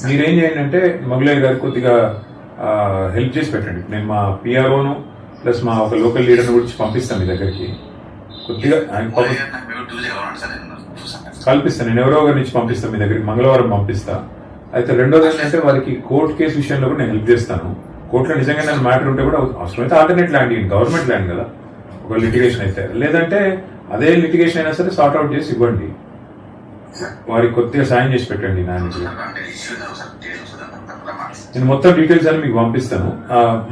మీరేం చేయండి అంటే మొగలయ్య గారికి కొద్దిగా హెల్ప్ చేసి పెట్టండి. నేను మా పిఆర్ఓను ప్లస్ మా ఒక లోకల్ లీడర్ని గురించి పంపిస్తాను మీ దగ్గరికి. కొద్దిగా ఆయన కల్పిస్తాను. నేను ఎవరో ఒకరి నుంచి పంపిస్తాను మీ దగ్గరికి, మంగళవారం పంపిస్తా. అయితే రెండోది ఏంటంటే వారికి కోర్టు కేసు విషయంలో కూడా నేను హెల్ప్ చేస్తాను. కోర్టులో నిజంగా నేను మ్యాటర్ ఉంటే కూడా అవసరమైతే ఆల్టర్నేట్ ల్యాండ్ ఇవ్వండి, గవర్నమెంట్ ల్యాండ్ కదా ఒక లిటిగేషన్ అయితే, లేదంటే అదే లిటిగేషన్ అయినా సరే సార్ట్ అవుట్ చేసి ఇవ్వండి. వారికి కొద్దిగా సాయం చేసి పెట్టండి. నేను మొత్తం డీటెయిల్స్ అని మీకు పంపిస్తాను.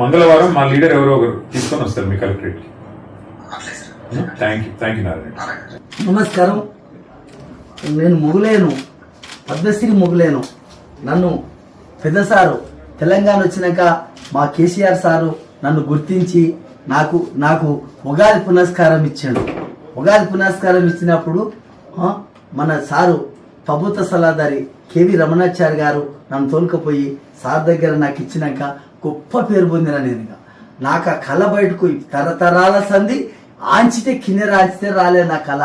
మంగళవారం మా లీడర్ ఎవరో ఒకరు తీసుకొని వస్తారు మీ కలెక్టరేట్ కి. Thank you Narayana. నమస్కారం. నేను మొగులేను, పద్మశ్రీ మొగులేను. నన్ను పెద్ద సారు తెలంగాణ వచ్చినాక మా కేసీఆర్ సారు నన్ను గుర్తించి నాకు ఉగాది పునస్కారం ఇచ్చాడు. ఉగాది పునస్కారం ఇచ్చినప్పుడు మన సారు ప్రభుత్వ సలహాదారి కేవి రమణాచారి గారు నన్ను తోలుకపోయి సార్ దగ్గర నాకు ఇచ్చినాక గొప్ప పేరు పొందిన నేను. నాకు ఆ కళ బయటకు తరతరాల సంధి ఆంచితే కింద ఆంచితే రాలే నా కళ.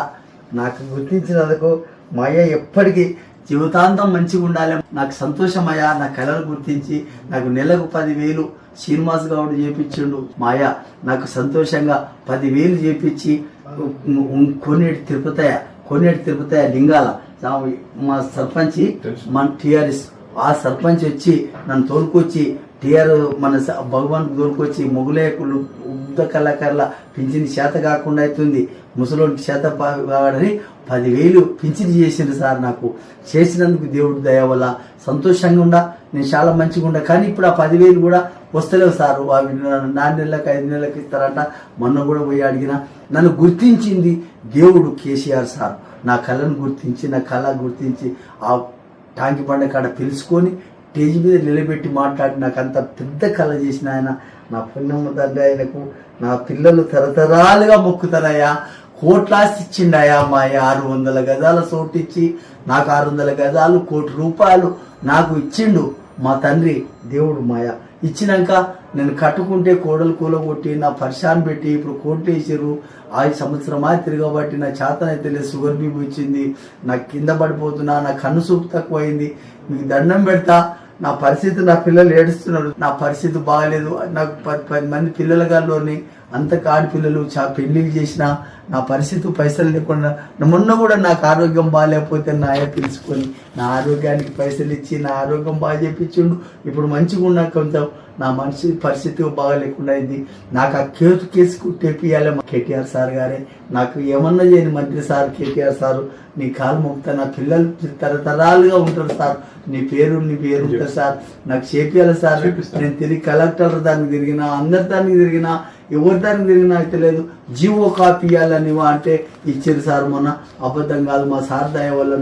నాకు గుర్తించినందుకు మా అయ్య ఎప్పటికీ జీవితాంతం మంచిగా ఉండాలి. నాకు సంతోషమయ్యా. నా కళను గుర్తించి నాకు నెలకు 10,000 శ్రీనివాస్ గౌడ్ చేపించిండు. మా అయ్య నాకు సంతోషంగా 10,000 చేపించి కోనేటి తిరుపతయ్య లింగాల మా సర్పంచ్ మన టీఆర్ఎస్ ఆ సర్పంచ్ వచ్చి నన్ను తోలుకొచ్చి మన భగవాన్ తోలుకొచ్చి మొగులేకులు ఉద్ద కళాకారుల పింఛని చేత కాకుండా అవుతుంది, ముసలోడికి చేత కావాలని 10,000 పింఛని చేసిండు సార్. నాకు చేసినందుకు దేవుడి దయ వల్ల సంతోషంగా ఉండా, నేను చాలా మంచిగా ఉండా. కానీ ఇప్పుడు ఆ 10,000 కూడా వస్తలేవు సార్. అవి 4 నెలలకు 5 నెలలకు ఇస్తారంట. మొన్న కూడా పోయి అడిగిన. నన్ను గుర్తించింది దేవుడు కేసీఆర్ సార్. నా కళను గుర్తించి నా కళ గుర్తించి ఆ టాంకి బండ కాడ పిలుచుకొని స్టేజ్ మీద నిలబెట్టి మాట్లాడి నాకు అంత పెద్ద కళ చేసిన ఆయన. నా పుణ్యమ్మ తండ్రి ఆయనకు నా పిల్లలు తరతరాలుగా మొక్కుతారయ్యా. కోట్లాస్తి ఇచ్చిండయా మా 600 గజాల చోటు ఇచ్చి నాకు 600 గజాలు ₹1,00,00,000 నాకు ఇచ్చిండు మా తండ్రి దేవుడు మాయ. ఇచ్చినాక నేను కట్టుకుంటే కోడలు కూలగొట్టి నా పరిశాన్ పెట్టి ఇప్పుడు కోట్లు వేసారు. 5 సంవత్సరమా తిరగబట్టి నా చేతనైతే లేదు. షుగర్ బీపీ వచ్చింది, నాకు కింద పడిపోతున్నా, నా కన్ను చూపు తక్కువైంది. మీకు దండం పెడతా. నా పరిస్థితి, నా పిల్లలు ఏడుస్తున్నారు, నా పరిస్థితి బాగలేదు. నాకు 10 మంది పిల్లల గాల్లోని అంత ఆడపిల్లలు పెళ్లిళ్ళు చేసిన నా పరిస్థితి పైసలు లేకుండా. మొన్న కూడా నాకు ఆరోగ్యం బాగాలేకపోతే నా అయ్య పిలుచుకొని నా ఆరోగ్యానికి పైసలు ఇచ్చి నా ఆరోగ్యం బాగా చేపించిండు. ఇప్పుడు మంచిగా ఉన్నా కొంచెం నా మనిషి పరిస్థితి బాగా లేకుండా అయింది. నాకు ఆ కేసు తెప్పియాలి కేటీఆర్ సార్ గారే. నాకు ఏమన్నా చేయని మంత్రి సార్ కేటీఆర్ సారు, నీ కాలు మొక్కుతా. నా పిల్లలు తరతరాలుగా ఉంటారు సార్. నీ పేరు ఉంటుంది సార్. నాకు చేపియాలి సార్. నేను తిరిగి కలెక్టర్ దానికి తిరిగినా, అందరి దానికి తిరిగినా, ఎవరి దానికి తిరిగినా అయితే లేదు. జీవో కాపీ ఇవ్వాలని అంటే ఇచ్చారు సార్. మొన్న అబద్ధం కాదు, మా సార్ దయ వల్ల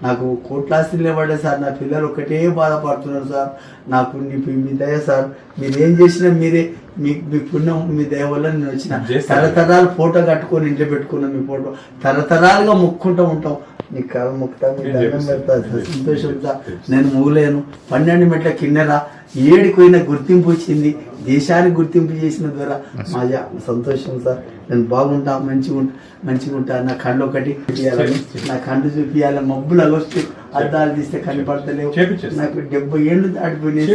నాకు కోట్లాస్తి నిలబడే సార్. నా పిల్లలు ఒకటే బాధపడుతున్నారు సార్. నాకు మీ దయ సార్. మీరు ఏం చేసినా మీరే, మీ పుణ్యం, మీ దయ వల్ల నేను వచ్చిన. తరతరాలు ఫోటో కట్టుకొని ఇంట్లో పెట్టుకున్నాం. మీ ఫోటో తరతరాలుగా మొక్కుంటూ ఉంటాం. నీ కళ మొక్కుతా, మీ దండం పెడతా, సంతోషంతా. నేను మూలేను. 12 మెట్ల కిన్నెరా 7కి పోయిన గుర్తింపు వచ్చింది. దేశానికి గుర్తింపు చేసిన ద్వారా మా సంతోషం సార్. నేను బాగుంటా, మంచిగా ఉంటా. నా కళ్ళు ఒకటి చూపించాలని, నా కళ్ళు చూపించాలి. మబ్బులు అగొస్తే అద్దాలు తీస్తే కళ్ళు పడతలేవు. నాకు 70 ఏళ్ళు దాటిపోయినాయి.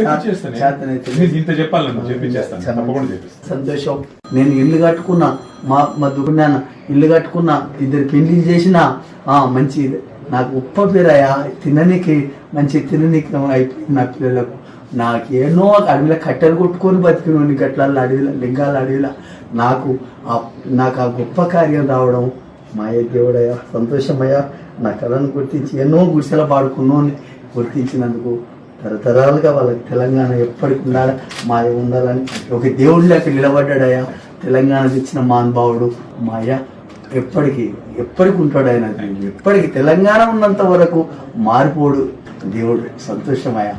సంతోషం. నేను ఇల్లు కట్టుకున్నా, మా దుకున్నాను ఇల్లు కట్టుకున్నా, 2 పెళ్లిళ్ళు చేసినా. మంచిది. నాకు ఉప్ప పేరయ్యా. తిననీకి అయిపోయింది నా పిల్లలకు. నాకేనో అడవిలో కట్టెలు కొట్టుకొని బతికినోని గట్ల అడవిలో లింగాల అడవిలో నాకు ఆ గొప్ప కార్యం రావడం మాయ దేవుడయ్యా. సంతోషమయ్యా. నా కళను గుర్తించి ఎన్నో గుడిసెల పాడుకున్నోని గుర్తించినందుకు తరతరాలుగా వాళ్ళకి తెలంగాణ ఎప్పటికి ఉండాలి, మాయ ఉండాలని ఒక దేవుడి లెక్క నిలబడ్డాడయ్యా. తెలంగాణ తెచ్చిన మహానుభావుడు మాయ ఎప్పటికి ఉంటాడు ఆయన. ఎప్పటికి తెలంగాణ ఉన్నంత వరకు మారిపోడు దేవుడు. సంతోషమయ్యా.